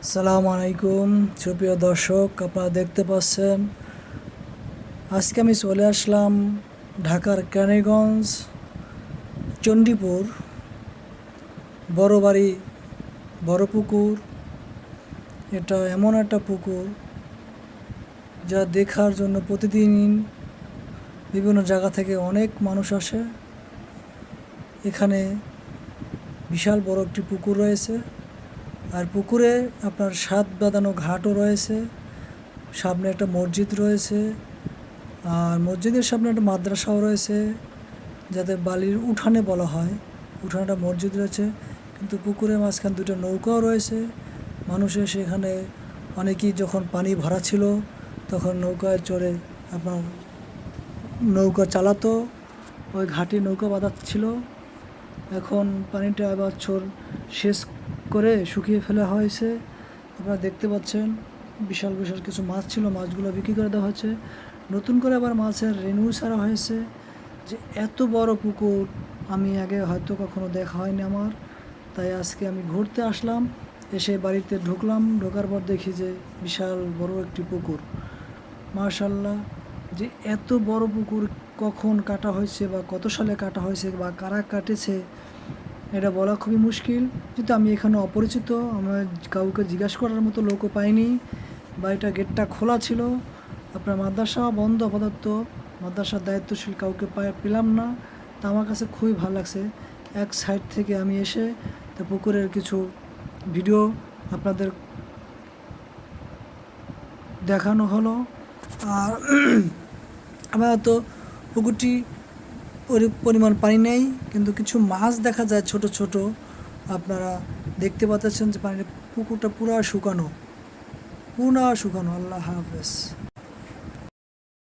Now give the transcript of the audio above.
আসসালামু আলাইকুম সুপ্রিয় দর্শক, আপনারা দেখতে পাচ্ছেন আজকে আমি চলে আসলাম ঢাকার কেরানীগঞ্জ চণ্ডীপুর বড় বাড়ি বড় পুকুর। এটা এমন একটা পুকুর যা দেখার জন্য প্রতিদিন বিভিন্ন জায়গা থেকে অনেক মানুষ আসে। এখানে বিশাল বড় একটি পুকুর রয়েছে, আর পুকুরে আপনার সাত বাঁধানো ঘাটও রয়েছে। সামনে একটা মসজিদ রয়েছে, আর মসজিদের সামনে একটা মাদ্রাসাও রয়েছে, যাতে বালির উঠানে বলা হয়। উঠানটা মসজিদ রয়েছে, কিন্তু পুকুরের মাঝখানে দুটো নৌকাও রয়েছে। মানুষ এসে এখানে অনেকেই যখন পানি ভরা ছিল তখন নৌকায় চড়ে আপনার নৌকা চালাতো। ওই ঘাটে নৌকা বাঁধাচ্ছিল। এখন পানিটা এবছর শেষ করে শুকিয়ে ফেলা হয়েছে। আপনারা দেখতে পাচ্ছেন বিশাল বিশাল কিছু মাছ ছিল, মাছগুলো বিক্রি করে দেওয়া হয়েছে। নতুন করে আবার মাছের রেনু ছাড়া হয়েছে। যে এত বড় পুকুর আমি আগে হয়তো কখনো দেখা হয়নি আমার, তাই আজকে আমি ঘুরতে আসলাম। এসে বাড়িতে ঢুকলাম, ঢোকার পর দেখি যে বিশাল বড় একটি পুকুর। মাশাআল্লাহ, যে এত বড় পুকুর কখন কাটা হয়েছে বা কত সালে কাটা হয়েছে বা কারা কাটেছে এটা বলা খুবই মুশকিল। যেহেতু আমি এখানে অপরিচিত, আমার কাউকে জিজ্ঞাসা করার মতো লোকও পাইনি, বা এটা গেটটা খোলা ছিল। আপনার মাদ্রাসা বন্ধ আপাতত, মাদ্রাসার দায়িত্বশীল কাউকে পেলাম না। তা আমার কাছে খুবই ভালো লাগছে। এক সাইড থেকে আমি এসে তো পুকুরের কিছু ভিডিও আপনাদের দেখানো হলো। আর আপাতত পুকুরটি পরিমাণ পানি নেই, কিন্তু কিছু মাছ দেখা যায় ছোট ছোট। আপনারা দেখতে পাচ্ছেন যে পুকুরটা পুরা শুকানো। আল্লাহ হাফেজ।